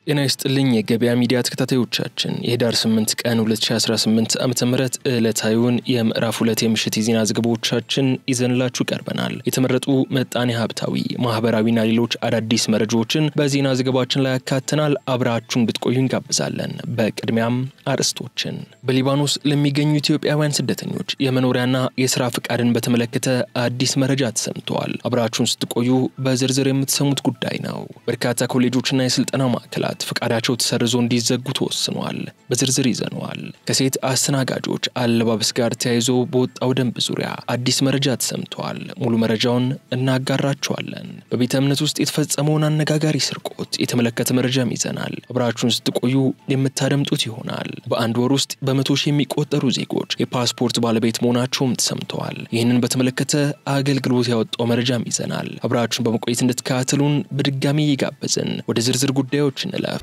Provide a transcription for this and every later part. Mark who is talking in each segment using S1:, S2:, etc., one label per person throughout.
S1: የናይስጥልኝ የገበያ ሚዲያ ተከታታዮቻችን የህዳር 8 ቀን 2018 ዓመተ ምህረት ዕለታዊውን የምዕራፍ 2 የምሽት የዜና ዘገባዎቻችን ይዘንላችሁ ቀርበናል። የተመረጡ መጣኔ ሀብታዊ ማህበራዊና ሌሎች አዳዲስ መረጃዎችን በዜና ዘገባችን ላይ ያካተናል። አብራችሁን ብትቆዩ እንጋብዛለን። በቅድሚያም አርዕስቶችን በሊባኖስ ለሚገኙ ኢትዮጵያውያን ስደተኞች የመኖሪያና የሥራ ፍቃድን በተመለከተ አዲስ መረጃ ተሰምቷል። አብራችሁን ስትቆዩ በዝርዝር የምትሰሙት ጉዳይ ነው። በርካታ ኮሌጆችና የስልጠና ማዕከላት ፍቃዳቸው ተሰርዞ እንዲዘጉ ተወስኗል። በዝርዝር ይዘነዋል። ከሴት አስተናጋጆች አለባበስ ጋር ተያይዞ በወጣው ደንብ ዙሪያ አዲስ መረጃ ተሰምቷል። ሙሉ መረጃውን እናጋራችኋለን። በቤተ እምነት ውስጥ የተፈጸመውን አነጋጋሪ ስርቆት የተመለከተ መረጃም ይዘናል። አብራችሁን ስትቆዩ የምታደምጡት ይሆናል። በአንድ ወር ውስጥ በመቶ ሺህ የሚቆጠሩ ዜጎች የፓስፖርት ባለቤት መሆናቸውም ተሰምተዋል። ይህንን በተመለከተ አገልግሎት ያወጣው መረጃም ይዘናል። አብራችሁን በመቆየት እንድትከታተሉን በድጋሚ ይጋበዝን። ወደ ዝርዝር ጉዳዮች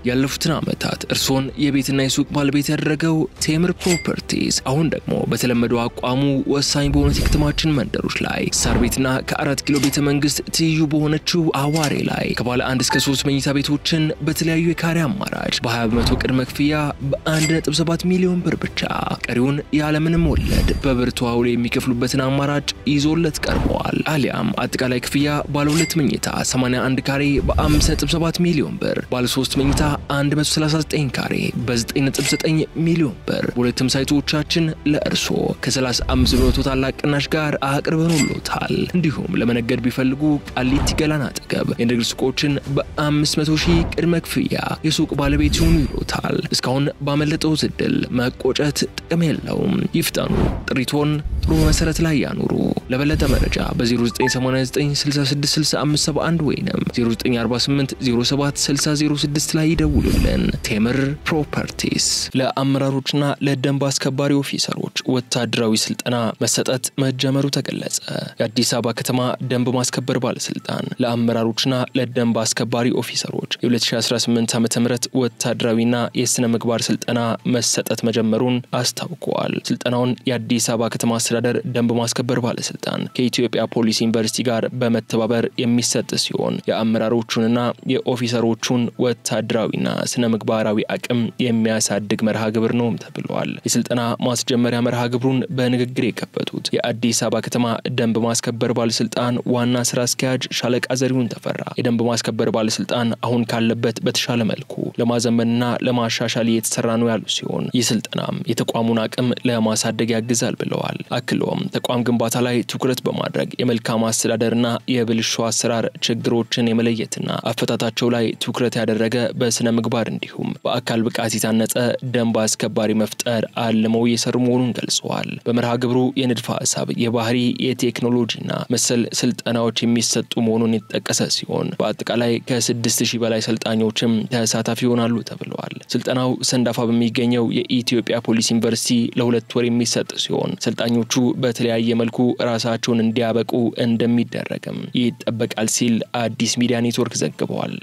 S1: ያለፉትን ዓመታት እርሶን የቤትና የሱቅ ባለቤት ያደረገው ቴምር ፕሮፐርቲስ አሁን ደግሞ በተለመደው አቋሙ ወሳኝ በሆኑ የከተማችን መንደሮች ላይ ሳር ቤትና ከ4 ኪሎ ቤተ መንግስት ትይዩ በሆነችው አዋሬ ላይ ከባለ 1 እስከ 3 መኝታ ቤቶችን በተለያዩ የካሬ አማራጭ በ20% ቅድመ ክፍያ በ1.7 ሚሊዮን ብር ብቻ ቀሪውን ያለምንም ወለድ በብር ተዋውሎ የሚከፍሉበትን አማራጭ ይዞለት ቀርቧል። አሊያም አጠቃላይ ክፍያ ባለ 2 መኝታ 81 ካሬ በ5.7 ሚሊዮን ብር ባለ 3 መኝታ 139 ካሬ በ9.9 ሚሊዮን ብር ሁለቱም ሳይቶቻችን ለእርሶ ከ35% ታላቅ ቅናሽ ጋር አቅርበንሎታል። እንዲሁም ለመነገድ ቢፈልጉ ቃሊቲ ገላን አጠገብ የንግድ ሱቆችን በ500,000 ቅድመ ክፍያ የሱቅ ባለቤት ይሁኑ ይሎታል። እስካሁን ባመለጠው ዕድል መቆጨት ጥቅም የለውም። ይፍጠኑ። ጥሪቶን ጥሩ መሰረት ላይ ያኑሩ። ለበለጠ መረጃ በ0989 666571 ወይንም 0948 07 6006 ላይ ይደውሉልን። ቴምር ፕሮፐርቲስ ለአመራሮችና ለደንብ አስከባሪ ኦፊሰሮች ወታደራዊ ስልጠና መሰጠት መጀመሩ ተገለጸ። የአዲስ አበባ ከተማ ደንብ ማስከበር ባለስልጣን ለአመራሮችና ለደንብ አስከባሪ ኦፊሰሮች የ2018 ዓመተ ምህረት ወታደራዊና የስነ ምግባር ስልጠና መሰጠት መጀመሩን አስታውቋል። ስልጠናውን የአዲስ አበባ ከተማ አስተዳደር ደንብ ማስከበር ባለስልጣን ከኢትዮጵያ ፖሊስ ዩኒቨርሲቲ ጋር በመተባበር የሚሰጥ ሲሆን የአመራሮቹንና የኦፊሰሮቹን ወታደራዊና ስነ ምግባራዊ አቅም የሚያሳድግ መርሃ ግብር ነው ተብሏል። የስልጠና ማስጀመሪያ መርሃ ግብሩን በንግግር የከፈቱት የአዲስ አበባ ከተማ ደንብ ማስከበር ባለስልጣን ዋና ስራ አስኪያጅ ሻለቃ ዘሪሁን ተፈራ የደንብ ማስከበር ባለስልጣን አሁን ካለበት በተሻለ መልኩ ለማዘመንና ለማሻሻል እየተሰራ ነው ያሉ ሲሆን የስልጠናም የተቋሙን አቅም ለማሳደግ ያግዛል ብለዋል። አክሎም ተቋም ግንባታ ላይ ትኩረት በማድረግ የመልካም አስተዳደርና የብልሹ አሰራር ችግሮችን የመለየትና አፈታታቸው ላይ ትኩረት ያደረገ በስነ ምግባር እንዲሁም በአካል ብቃት የታነጸ ደንብ አስከባሪ መፍጠር አልመው እየሰሩ መሆኑን ገልጸዋል። በመርሃ ግብሩ የንድፈ ሐሳብ የባህሪ የቴክኖሎጂና መሰል ስልጠናዎች የሚሰጡ መሆኑን የተጠቀሰ ሲሆን በአጠቃላይ ከ6000 በላይ ሰልጣኞችም ተሳታፊ ይሆናሉ ተብሏል። ስልጠናው ሰንዳፋ በሚገኘው የኢትዮጵያ ፖሊስ ዩኒቨርሲቲ ለ2 ወር የሚሰጥ ሲሆን ሰልጣኞቹ በተለያየ መልኩ ራሳቸውን እንዲያበቁ እንደሚደረግም ይጠበቃል ሲል አዲስ ሚዲያ ኔትወርክ ዘግቧል።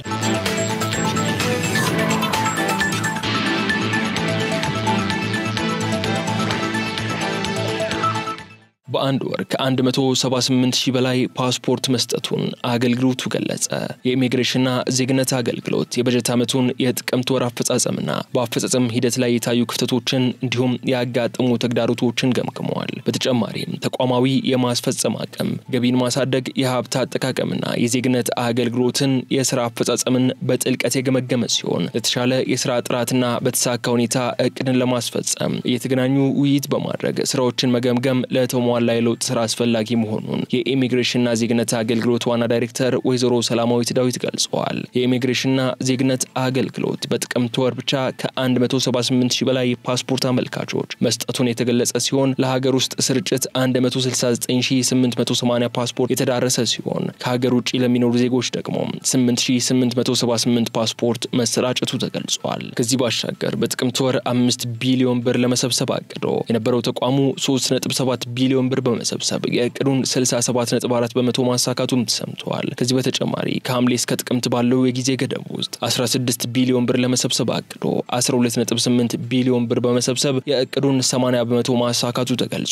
S1: በአንድ ወር ከ178,000 በላይ ፓስፖርት መስጠቱን አገልግሎቱ ገለጸ። የኢሚግሬሽንና ዜግነት አገልግሎት የበጀት ዓመቱን የጥቅምት ወር አፈጻጸምና በአፈጻጸም ሂደት ላይ የታዩ ክፍተቶችን እንዲሁም ያጋጠሙ ተግዳሮቶችን ገምግሟል። በተጨማሪም ተቋማዊ የማስፈጸም አቅም፣ ገቢን ማሳደግ፣ የሀብት አጠቃቀምና የዜግነት አገልግሎትን የሥራ አፈጻጸምን በጥልቀት የገመገመ ሲሆን ለተሻለ የሥራ ጥራትና በተሳካ ሁኔታ እቅድን ለማስፈጸም የተገናኙ ውይይት በማድረግ ስራዎችን መገምገም ለተሟላ ለውጥ ስራ አስፈላጊ መሆኑን የኢሚግሬሽንና ዜግነት አገልግሎት ዋና ዳይሬክተር ወይዘሮ ሰላማዊት ዳዊት ገልጸዋል። የኢሚግሬሽንና ዜግነት አገልግሎት በጥቅምት ወር ብቻ ከ178,000 በላይ ፓስፖርት አመልካቾች መስጠቱን የተገለጸ ሲሆን ለሀገር ውስጥ ስርጭት 169,880 ፓስፖርት የተዳረሰ ሲሆን ከሀገር ውጪ ለሚኖሩ ዜጎች ደግሞ 8,878 ፓስፖርት መሰራጨቱ ተገልጿል። ከዚህ ባሻገር በጥቅምት ወር 5 ቢሊዮን ብር ለመሰብሰብ አቅዶ የነበረው ተቋሙ 3.7 ቢሊዮን ቢሊዮን ብር በመሰብሰብ የእቅዱን 67.4 በመቶ ማሳካቱም ተሰምቷል። ከዚህ በተጨማሪ ከሐምሌ እስከ ጥቅምት ባለው የጊዜ ገደብ ውስጥ 16 ቢሊዮን ብር ለመሰብሰብ አቅዶ 12.8 ቢሊዮን ብር በመሰብሰብ የእቅዱን 80 በመቶ ማሳካቱ ተገልጿል።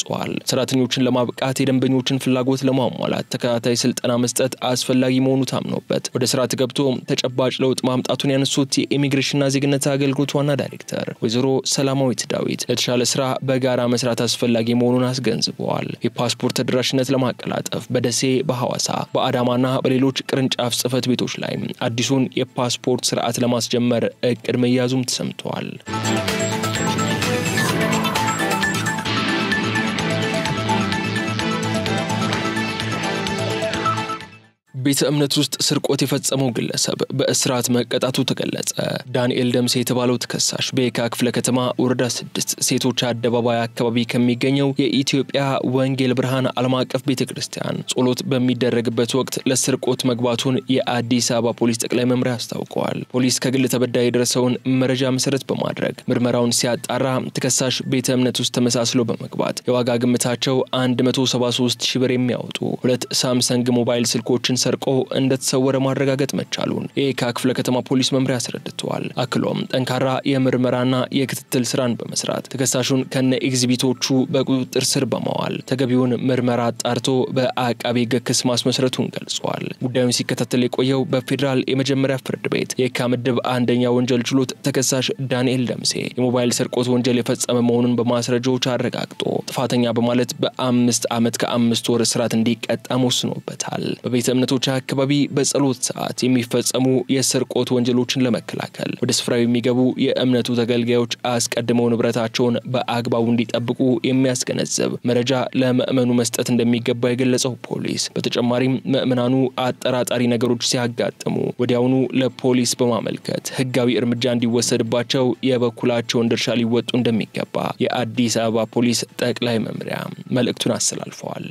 S1: ሰራተኞችን ለማብቃት የደንበኞችን ፍላጎት ለማሟላት ተከታታይ ስልጠና መስጠት አስፈላጊ መሆኑ ታምኖበት ወደ ስራ ተገብቶ ተጨባጭ ለውጥ ማምጣቱን ያነሱት የኢሚግሬሽንና ዜግነት አገልግሎት ዋና ዳይሬክተር ወይዘሮ ሰላማዊት ዳዊት ለተሻለ ስራ በጋራ መስራት አስፈላጊ መሆኑን አስገንዝበዋል። የፓስፖርት ተደራሽነት ለማቀላጠፍ በደሴ፣ በሐዋሳ፣ በአዳማና በሌሎች ቅርንጫፍ ጽህፈት ቤቶች ላይ አዲሱን የፓስፖርት ስርዓት ለማስጀመር እቅድ መያዙም ተሰምቷል። ቤተ እምነት ውስጥ ስርቆት የፈጸመው ግለሰብ በእስራት መቀጣቱ ተገለጸ። ዳንኤል ደምሴ የተባለው ተከሳሽ በየካ ክፍለ ከተማ ወረዳ 6 ሴቶች አደባባይ አካባቢ ከሚገኘው የኢትዮጵያ ወንጌል ብርሃን ዓለም አቀፍ ቤተክርስቲያን ጸሎት በሚደረግበት ወቅት ለስርቆት መግባቱን የአዲስ አበባ ፖሊስ ጠቅላይ መምሪያ አስታውቋል። ፖሊስ ከግል ተበዳይ የደረሰውን መረጃ መሰረት በማድረግ ምርመራውን ሲያጣራ ተከሳሽ ቤተ እምነት ውስጥ ተመሳስሎ በመግባት የዋጋ ግምታቸው 173 ሺህ ብር የሚያወጡ 2 ሳምሰንግ ሞባይል ስልኮችን ሰርቆ እንደተሰወረ ማረጋገጥ መቻሉን የየካ ክፍለ ከተማ ፖሊስ መምሪያ አስረድቷል። አክሎም ጠንካራ የምርመራና የክትትል ስራን በመስራት ተከሳሹን ከነ ኤግዚቢቶቹ በቁጥጥር ስር በማዋል ተገቢውን ምርመራ አጣርቶ በአቃቤ ሕግ ክስ ማስመስረቱን ገልጿል። ጉዳዩን ሲከታተል የቆየው በፌደራል የመጀመሪያ ፍርድ ቤት የካ ምድብ አንደኛ ወንጀል ችሎት ተከሳሽ ዳንኤል ደምሴ የሞባይል ስርቆት ወንጀል የፈጸመ መሆኑን በማስረጃዎች አረጋግጦ ጥፋተኛ በማለት በ5 ዓመት ከ5 ወር እስራት እንዲቀጣ ወስኖበታል። በቤተ እምነቶች አካባቢ በጸሎት ሰዓት የሚፈጸሙ የስርቆት ወንጀሎችን ለመከላከል ወደ ስፍራው የሚገቡ የእምነቱ ተገልጋዮች አስቀድመው ንብረታቸውን በአግባቡ እንዲጠብቁ የሚያስገነዝብ መረጃ ለምእመኑ መስጠት እንደሚገባ የገለጸው ፖሊስ በተጨማሪም ምእመናኑ አጠራጣሪ ነገሮች ሲያጋጥሙ ወዲያውኑ ለፖሊስ በማመልከት ህጋዊ እርምጃ እንዲወሰድባቸው የበኩላቸውን ድርሻ ሊወጡ እንደሚገባ የአዲስ አበባ ፖሊስ ጠቅላይ መምሪያ መልእክቱን አስተላልፈዋል።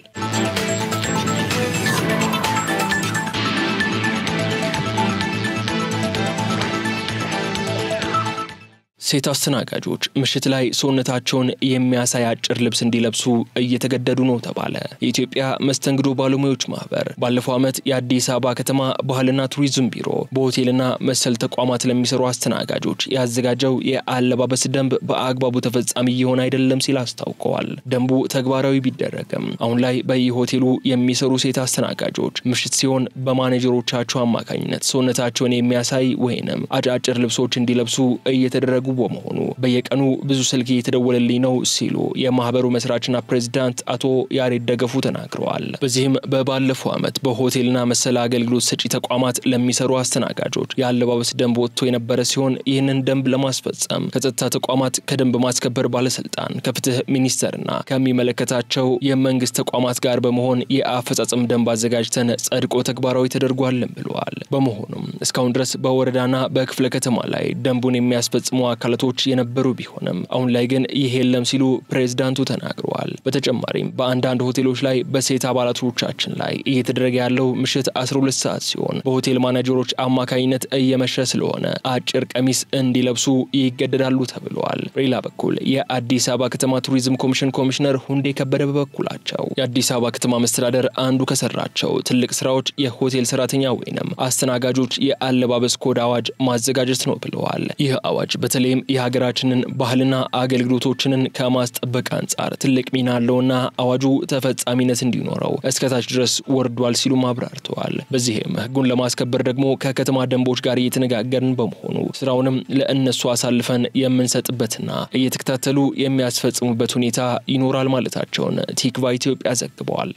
S1: ሴት አስተናጋጆች ምሽት ላይ ሰውነታቸውን የሚያሳይ አጭር ልብስ እንዲለብሱ እየተገደዱ ነው ተባለ። የኢትዮጵያ መስተንግዶ ባለሙያዎች ማህበር ባለፈው ዓመት የአዲስ አበባ ከተማ ባህልና ቱሪዝም ቢሮ በሆቴልና መሰል ተቋማት ለሚሰሩ አስተናጋጆች ያዘጋጀው የአለባበስ ደንብ በአግባቡ ተፈጻሚ እየሆነ አይደለም ሲል አስታውቀዋል። ደንቡ ተግባራዊ ቢደረግም አሁን ላይ በየሆቴሉ የሚሰሩ ሴት አስተናጋጆች ምሽት ሲሆን በማኔጀሮቻቸው አማካኝነት ሰውነታቸውን የሚያሳይ ወይንም አጫጭር ልብሶች እንዲለብሱ እየተደረጉ በመሆኑ በየቀኑ ብዙ ስልክ እየተደወለልኝ ነው ሲሉ የማህበሩ መስራችና ፕሬዝዳንት አቶ ያሬድ ደገፉ ተናግረዋል። በዚህም በባለፈው ዓመት በሆቴልና መሰል አገልግሎት ሰጪ ተቋማት ለሚሰሩ አስተናጋጆች የአለባበስ ደንብ ወጥቶ የነበረ ሲሆን ይህንን ደንብ ለማስፈጸም ከጸጥታ ተቋማት ከደንብ ማስከበር ባለስልጣን ከፍትህ ሚኒስቴርና ከሚመለከታቸው የመንግስት ተቋማት ጋር በመሆን የአፈጻጸም ደንብ አዘጋጅተን ጸድቆ ተግባራዊ ተደርጓል ብለዋል። በመሆኑም እስካሁን ድረስ በወረዳና በክፍለ ከተማ ላይ ደንቡን የሚያስፈጽሙ አካላቶች የነበሩ ቢሆንም አሁን ላይ ግን ይሄ የለም ሲሉ ፕሬዝዳንቱ ተናግረዋል። በተጨማሪም በአንዳንድ ሆቴሎች ላይ በሴት አባላቶቻችን ላይ እየተደረገ ያለው ምሽት 12 ሰዓት ሲሆን በሆቴል ማኔጀሮች አማካኝነት እየመሸ ስለሆነ አጭር ቀሚስ እንዲለብሱ ይገደዳሉ ተብሏል። በሌላ በኩል የአዲስ አበባ ከተማ ቱሪዝም ኮሚሽን ኮሚሽነር ሁንዴ ከበደ በበኩላቸው የአዲስ አበባ ከተማ መስተዳደር አንዱ ከሰራቸው ትልቅ ስራዎች የሆቴል ሰራተኛ ወይንም አስተናጋጆች የአለባበስ ኮድ አዋጅ ማዘጋጀት ነው ብለዋል። ይህ አዋጅ በተለይም የሀገራችንን ባህልና አገልግሎቶችን ከማስጠበቅ አንጻር ትልቅ ሚና አለውና አዋጁ ተፈጻሚነት እንዲኖረው እስከታች ድረስ ወርዷል ሲሉ ማብራርተዋል። በዚህም ህጉን ለማስከበር ደግሞ ከከተማ ደንቦች ጋር እየተነጋገርን በመሆኑ ስራውንም ለእነሱ አሳልፈን የምንሰጥበትና እየተከታተሉ የሚያስፈጽሙበት ሁኔታ ይኖራል ማለታቸውን ቲክቫ ኢትዮጵያ ዘግቧል።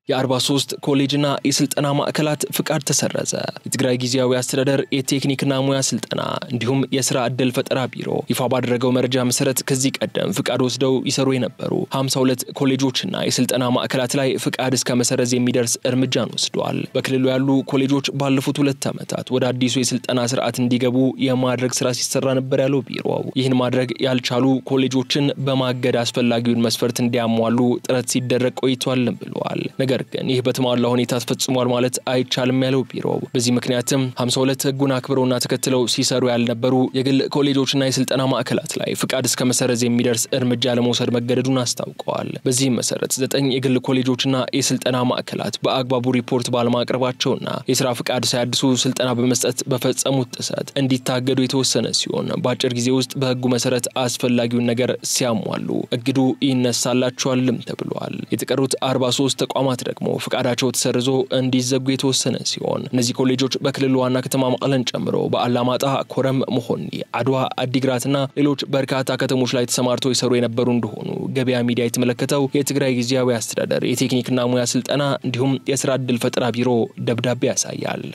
S1: የ43 ኮሌጅና የስልጠና ማዕከላት ፍቃድ ተሰረዘ። የትግራይ ጊዜያዊ አስተዳደር የቴክኒክና ሙያ ስልጠና እንዲሁም የሥራ ዕድል ፈጠራ ቢሮ ይፋ ባደረገው መረጃ መሰረት ከዚህ ቀደም ፍቃድ ወስደው ይሰሩ የነበሩ 52 ኮሌጆችና የስልጠና ማዕከላት ላይ ፍቃድ እስከ መሰረዝ የሚደርስ እርምጃን ወስደዋል። በክልሉ ያሉ ኮሌጆች ባለፉት 2 ዓመታት ወደ አዲሱ የስልጠና ስርዓት እንዲገቡ የማድረግ ስራ ሲሰራ ነበር ያለው ቢሮው ይህን ማድረግ ያልቻሉ ኮሌጆችን በማገድ አስፈላጊውን መስፈርት እንዲያሟሉ ጥረት ሲደረግ ቆይቷል ብለዋል። ነገር ነገር ግን ይህ በተሟላ ሁኔታ ተፈጽሟል ማለት አይቻልም ያለው ቢሮው በዚህ ምክንያትም 52 ህጉን አክብረውና ተከትለው ሲሰሩ ያልነበሩ የግል ኮሌጆችና የስልጠና ማዕከላት ላይ ፍቃድ እስከ መሰረዝ የሚደርስ እርምጃ ለመውሰድ መገደዱን አስታውቀዋል። በዚህም መሰረት 9 የግል ኮሌጆችና የስልጠና ማዕከላት በአግባቡ ሪፖርት ባለማቅረባቸውና የሥራ ፍቃድ ሳያድሱ ስልጠና በመስጠት በፈጸሙት ጥሰት እንዲታገዱ የተወሰነ ሲሆን በአጭር ጊዜ ውስጥ በህጉ መሰረት አስፈላጊውን ነገር ሲያሟሉ እግዱ ይነሳላቸዋልም ተብሏል። የተቀሩት 43 ተቋማት ደግሞ ፍቃዳቸው ተሰርዞ እንዲዘጉ የተወሰነ ሲሆን እነዚህ ኮሌጆች በክልሉ ዋና ከተማ መቀለን ጨምሮ በአላማጣ፣ ኮረም፣ መሆኒ፣ አድዋ፣ አዲግራትና ሌሎች በርካታ ከተሞች ላይ ተሰማርተው ይሰሩ የነበሩ እንደሆኑ ገበያ ሚዲያ የተመለከተው የትግራይ ጊዜያዊ አስተዳደር የቴክኒክና ሙያ ስልጠና እንዲሁም የሥራ ዕድል ፈጠራ ቢሮ ደብዳቤ ያሳያል።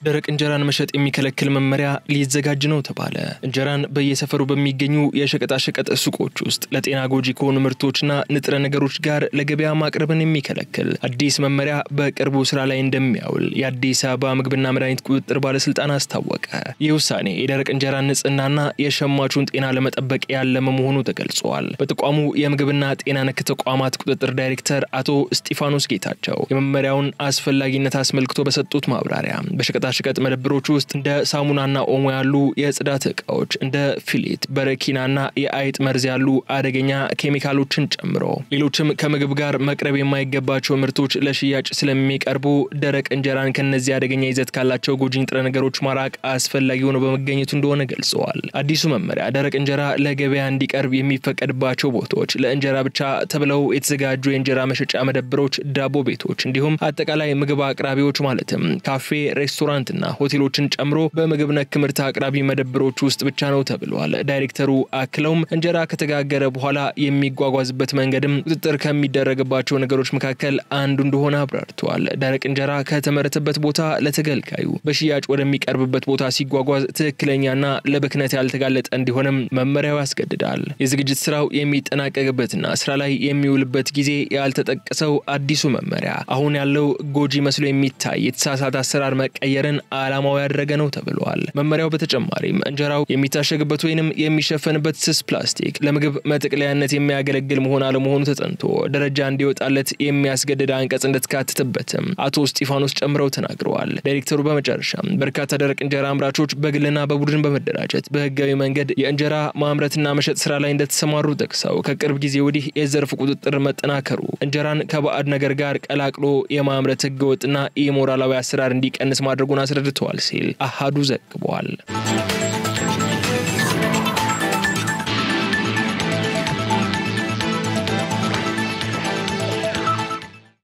S1: ደረቅ እንጀራን መሸጥ የሚከለክል መመሪያ ሊዘጋጅ ነው ተባለ። እንጀራን በየሰፈሩ በሚገኙ የሸቀጣ ሸቀጥ ሱቆች ውስጥ ለጤና ጎጂ ከሆኑ ምርቶችና ንጥረ ነገሮች ጋር ለገበያ ማቅረብን የሚከለክል አዲስ መመሪያ በቅርቡ ስራ ላይ እንደሚያውል የአዲስ አበባ ምግብና መድኃኒት ቁጥጥር ባለስልጣን አስታወቀ። ይህ ውሳኔ የደረቅ እንጀራን ንጽህናና የሸማቹን ጤና ለመጠበቅ ያለመ መሆኑ ተገልጿል። በተቋሙ የምግብና ጤና ነክ ተቋማት ቁጥጥር ዳይሬክተር አቶ እስጢፋኖስ ጌታቸው የመመሪያውን አስፈላጊነት አስመልክቶ በሰጡት ማብራሪያ በሸቀጣ ሸቀጥ መደብሮች ውስጥ እንደ ሳሙናና ኦሞ ያሉ የጽዳት ዕቃዎች እንደ ፊሊት፣ በረኪናና የአይጥ መርዝ ያሉ አደገኛ ኬሚካሎችን ጨምሮ ሌሎችም ከምግብ ጋር መቅረብ የማይገባቸው ምርቶች ለሽያጭ ስለሚቀርቡ ደረቅ እንጀራን ከነዚህ አደገኛ ይዘት ካላቸው ጎጂ ንጥረ ነገሮች ማራቅ አስፈላጊ ሆኖ በመገኘቱ እንደሆነ ገልጸዋል። አዲሱ መመሪያ ደረቅ እንጀራ ለገበያ እንዲቀርብ የሚፈቀድባቸው ቦታዎች ለእንጀራ ብቻ ተብለው የተዘጋጁ የእንጀራ መሸጫ መደብሮች፣ ዳቦ ቤቶች እንዲሁም አጠቃላይ ምግብ አቅራቢዎች ማለትም ካፌ፣ ሬስቶራንት እና ሆቴሎችን ጨምሮ በምግብ ነክ ምርት አቅራቢ መደብሮች ውስጥ ብቻ ነው ተብሏል። ዳይሬክተሩ አክለውም እንጀራ ከተጋገረ በኋላ የሚጓጓዝበት መንገድም ቁጥጥር ከሚደረግባቸው ነገሮች መካከል አንዱ እንደሆነ አብራርተዋል። ደረቅ እንጀራ ከተመረተበት ቦታ ለተገልጋዩ በሽያጭ ወደሚቀርብበት ቦታ ሲጓጓዝ ትክክለኛና ለብክነት ያልተጋለጠ እንዲሆንም መመሪያው ያስገድዳል። የዝግጅት ስራው የሚጠናቀቅበትና ስራ ላይ የሚውልበት ጊዜ ያልተጠቀሰው አዲሱ መመሪያ አሁን ያለው ጎጂ መስሎ የሚታይ የተሳሳተ አሰራር መቀየርን ዓላማው ያደረገ ነው ተብሏል። መመሪያው በተጨማሪም እንጀራው የሚታሸግበት ወይንም የሚሸፈንበት ስስ ፕላስቲክ ለምግብ መጠቅለያነት የሚያገለግል መሆን አለመሆኑ ተጠንቶ ደረጃ እንዲወጣለት የሚያስገድድ አንቀጽ እንደተካተተበትም አቶ እስጢፋኖስ ጨምረው ተናግረዋል። ዳይሬክተሩ በመጨረሻም በርካታ ደረቅ እንጀራ አምራቾች በግልና በቡድን በመደራጀት በህጋዊ መንገድ የእንጀራ ማምረትና መሸጥ ስራ ላይ እንደተሰማሩ ጠቅሰው ከቅርብ ጊዜ ወዲህ የዘርፉ ቁጥጥር መጠናከሩ እንጀራን ከባዕድ ነገር ጋር ቀላቅሎ የማምረት ህገወጥና ኢሞራላዊ አሰራር እንዲቀንስ ማድረጉን አስረድተዋል ሲል አሃዱ ዘግቧል።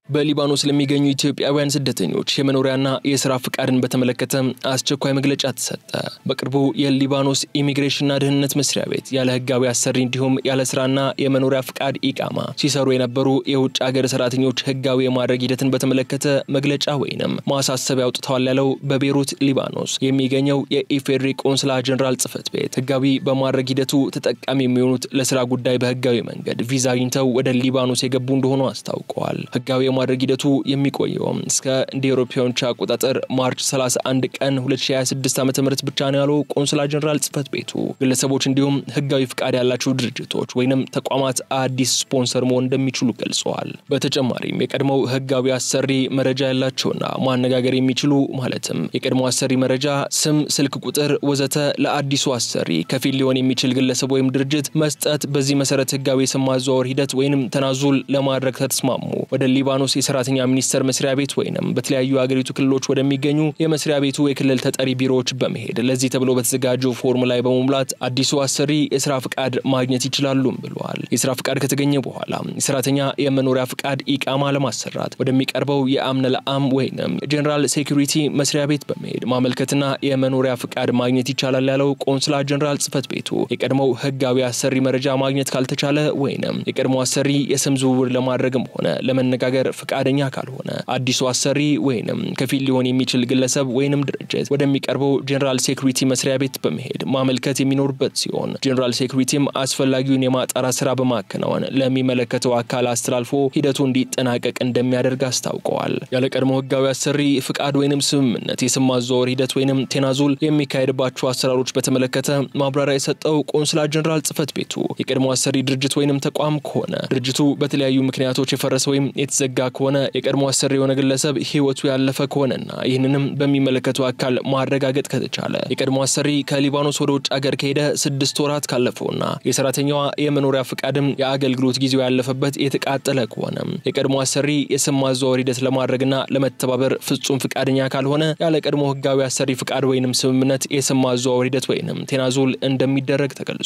S1: በሊባኖስ ለሚገኙ ኢትዮጵያውያን ስደተኞች የመኖሪያና የሥራ ፍቃድን በተመለከተ አስቸኳይ መግለጫ ተሰጠ። በቅርቡ የሊባኖስ ኢሚግሬሽንና ደህንነት መስሪያ ቤት ያለ ህጋዊ አሰሪ እንዲሁም ያለ ስራና የመኖሪያ ፍቃድ ኢቃማ ሲሰሩ የነበሩ የውጭ ሀገር ሰራተኞች ህጋዊ የማድረግ ሂደትን በተመለከተ መግለጫ ወይንም ማሳሰቢያ አውጥተዋል ያለው በቤሩት ሊባኖስ የሚገኘው የኢፌድሪ ቆንስላ ጀነራል ጽህፈት ቤት ህጋዊ በማድረግ ሂደቱ ተጠቃሚ የሚሆኑት ለስራ ጉዳይ በህጋዊ መንገድ ቪዛ አግኝተው ወደ ሊባኖስ የገቡ እንደሆኑ አስታውቀዋል። ህጋዊ ማድረግ ሂደቱ የሚቆየው እስከ እንደ አውሮፓውያን አቆጣጠር ማርች 31 ቀን 2026 ዓ.ም ብቻ ነው ያለው ቆንስላ ጀነራል ጽህፈት ቤቱ ግለሰቦች እንዲሁም ህጋዊ ፍቃድ ያላቸው ድርጅቶች ወይንም ተቋማት አዲስ ስፖንሰር መሆን እንደሚችሉ ገልጸዋል። በተጨማሪም የቀድሞው ህጋዊ አሰሪ መረጃ ያላቸውና ማነጋገር የሚችሉ ማለትም የቀድሞው አሰሪ መረጃ፣ ስም፣ ስልክ ቁጥር ወዘተ ለአዲሱ አሰሪ ከፊል ሊሆን የሚችል ግለሰብ ወይም ድርጅት መስጠት። በዚህ መሰረት ህጋዊ የስም ማዘዋወር ሂደት ወይንም ተናዙል ለማድረግ ተስማሙ ወደ ሊባኖስ የሰራተኛ ሚኒስቴር መስሪያ ቤት ወይንም በተለያዩ አገሪቱ ክልሎች ወደሚገኙ የመስሪያ ቤቱ የክልል ተጠሪ ቢሮዎች በመሄድ ለዚህ ተብሎ በተዘጋጀው ፎርም ላይ በመሙላት አዲሱ አሰሪ የሥራ ፍቃድ ማግኘት ይችላሉ ብለዋል። የሥራ ፍቃድ ከተገኘ በኋላ የሰራተኛ የመኖሪያ ፍቃድ ኢቃማ ለማሰራት ወደሚቀርበው የአምነ ለአም ወይንም ጀነራል ሴኩሪቲ መስሪያ ቤት በመሄድ ማመልከትና የመኖሪያ ፍቃድ ማግኘት ይቻላል ያለው ቆንስላ ጀነራል ጽህፈት ቤቱ የቀድሞው ህጋዊ አሰሪ መረጃ ማግኘት ካልተቻለ ወይንም የቀድሞው አሰሪ የስም ዝውውር ለማድረግም ሆነ ለመነጋገር ፈቃደኛ ካልሆነ አዲሱ አሰሪ ወይንም ከፊል ሊሆን የሚችል ግለሰብ ወይንም ድርጅት ወደሚቀርበው ጀነራል ሴኩሪቲ መስሪያ ቤት በመሄድ ማመልከት የሚኖርበት ሲሆን ጀነራል ሴኩሪቲም አስፈላጊውን የማጣራት ስራ በማከናወን ለሚመለከተው አካል አስተላልፎ ሂደቱ እንዲጠናቀቅ እንደሚያደርግ አስታውቀዋል። ያለ ቀድሞ ህጋዊ አሰሪ ፍቃድ ወይንም ስምምነት የስም ማዘዋወር ሂደት ወይንም ቴናዙል የሚካሄድባቸው አሰራሮች በተመለከተ ማብራሪያ የሰጠው ቆንስላ ጀነራል ጽፈት ቤቱ የቀድሞ አሰሪ ድርጅት ወይንም ተቋም ከሆነ ድርጅቱ በተለያዩ ምክንያቶች የፈረሰ ወይም የተዘጋ ከሆነ የቀድሞ አሰሪ የሆነ ግለሰብ ህይወቱ ያለፈ ከሆነና ይህንንም በሚመለከተው አካል ማረጋገጥ ከተቻለ የቀድሞ አሰሪ ከሊባኖስ ወደ ውጭ ሀገር ከሄደ 6 ወራት ካለፈውና የሰራተኛዋ የመኖሪያ ፍቃድም የአገልግሎት ጊዜው ያለፈበት የተቃጠለ ከሆነ የቀድሞ አሰሪ የስም ማዘዋወር ሂደት ለማድረግና ለመተባበር ፍጹም ፍቃደኛ ካልሆነ ያለ ቀድሞ ህጋዊ አሰሪ ፍቃድ ወይንም ስምምነት የስም ማዘዋወር ሂደት ወይንም ቴናዙል እንደሚደረግ ተገልጿል።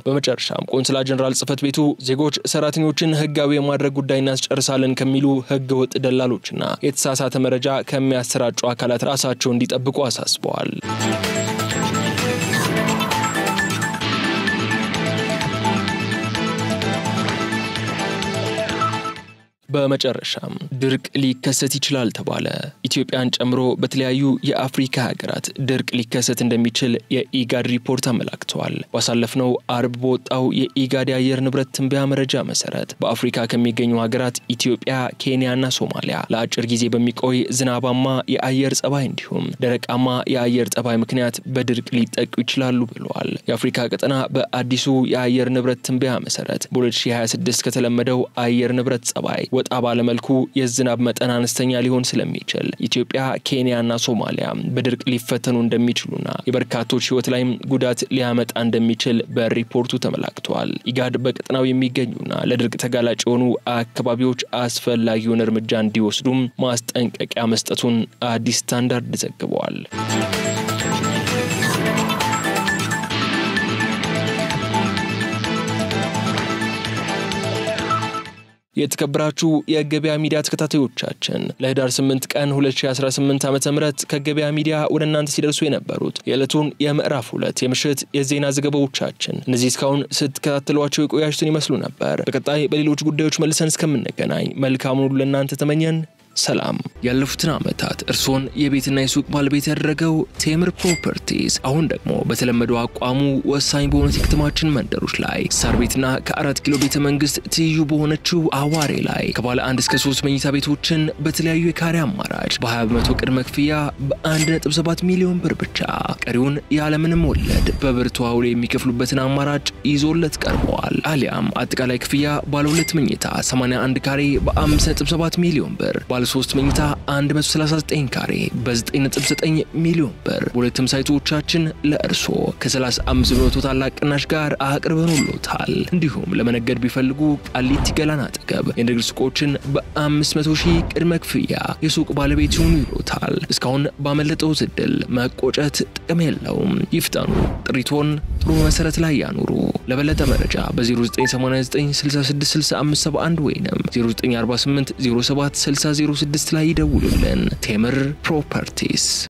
S1: በመጨረሻም ቆንስላ ጀነራል ጽፈት ቤቱ ዜጎች ሰራተኞችን ህጋዊ የማድረግ ጉዳይ እናስጨርሳለን ከሚሉ ህገ ወጥ ደላሎችና የተሳሳተ መረጃ ከሚያሰራጩ አካላት ራሳቸውን እንዲጠብቁ አሳስበዋል። በመጨረሻም ድርቅ ሊከሰት ይችላል ተባለ። ኢትዮጵያን ጨምሮ በተለያዩ የአፍሪካ ሀገራት ድርቅ ሊከሰት እንደሚችል የኢጋድ ሪፖርት አመላክቷል። ባሳለፍነው አርብ በወጣው የኢጋድ የአየር ንብረት ትንበያ መረጃ መሰረት በአፍሪካ ከሚገኙ ሀገራት ኢትዮጵያ፣ ኬንያና ሶማሊያ ለአጭር ጊዜ በሚቆይ ዝናባማ የአየር ጸባይ እንዲሁም ደረቃማ የአየር ጸባይ ምክንያት በድርቅ ሊጠቁ ይችላሉ ብለዋል። የአፍሪካ ቀጠና በአዲሱ የአየር ንብረት ትንበያ መሰረት በ2026 ከተለመደው አየር ንብረት ጸባይ ወጣ ባለመልኩ የዝናብ መጠን አነስተኛ ሊሆን ስለሚችል ኢትዮጵያ፣ ኬንያና ሶማሊያ በድርቅ ሊፈተኑ እንደሚችሉና የበርካቶች ህይወት ላይም ጉዳት ሊያመጣ እንደሚችል በሪፖርቱ ተመላክቷል። ኢጋድ በቀጠናው የሚገኙና ለድርቅ ተጋላጭ የሆኑ አካባቢዎች አስፈላጊውን እርምጃ እንዲወስዱም ማስጠንቀቂያ መስጠቱን አዲስ ስታንዳርድ ዘግቧል። የተከበራችሁ የገበያ ሚዲያ ተከታታዮቻችን ለህዳር 8 ቀን 2018 ዓ.ም ከገበያ ሚዲያ ወደ እናንተ ሲደርሱ የነበሩት የዕለቱን የምዕራፍ 2 የምሽት የዜና ዘገባዎቻችን እነዚህ እስካሁን ስትከታተሏቸው የቆያችሁትን ይመስሉ ነበር። በቀጣይ በሌሎች ጉዳዮች መልሰን እስከምንገናኝ መልካሙን ሁሉ ለእናንተ ተመኘን። ሰላም። ያለፉትን ዓመታት እርሶን የቤትና የሱቅ ባለቤት ያደረገው ቴምር ፕሮፐርቲስ አሁን ደግሞ በተለመደው አቋሙ ወሳኝ በሆኑት የከተማችን መንደሮች ላይ ሳር ቤትና ከ4 ኪሎ ቤተ መንግስት ትይዩ በሆነችው አዋሬ ላይ ከባለ 1 እስከ 3 መኝታ ቤቶችን በተለያዩ የካሬ አማራጭ በ20% ቅድመ ክፍያ በ1.7 ሚሊዮን ብር ብቻ ቀሪውን ያለምንም ወለድ በብር ተዋውሎ የሚከፍሉበትን አማራጭ ይዞለት ቀርበዋል። አሊያም አጠቃላይ ክፍያ ባለ 2 መኝታ 81 ካሬ በ5.7 ሚሊዮን ብር 3 መኝታ 139 ካሬ በ9.9 ሚሊዮን ብር ሁለቱም ሳይቶቻችን ለእርሶ ከ35% ታላቅ ቅናሽ ጋር አቅርበንልዎታል። እንዲሁም ለመነገድ ቢፈልጉ ቃሊቲ ገላና አጠገብ የንግድ ሱቆችን በ500,000 ቅድመ ክፍያ የሱቅ ባለቤት ይሁኑ ይሎታል። እስካሁን ባመለጠው ዕድል መቆጨት ጥቅም የለውም። ይፍጠኑ። ጥሪቶን ጥሩ መሰረት ላይ ያኑሩ። ለበለጠ መረጃ በ0989 666571 ወይንም 0948 07 6006 ላይ ይደውሉልን። ቴምር ፕሮፐርቲስ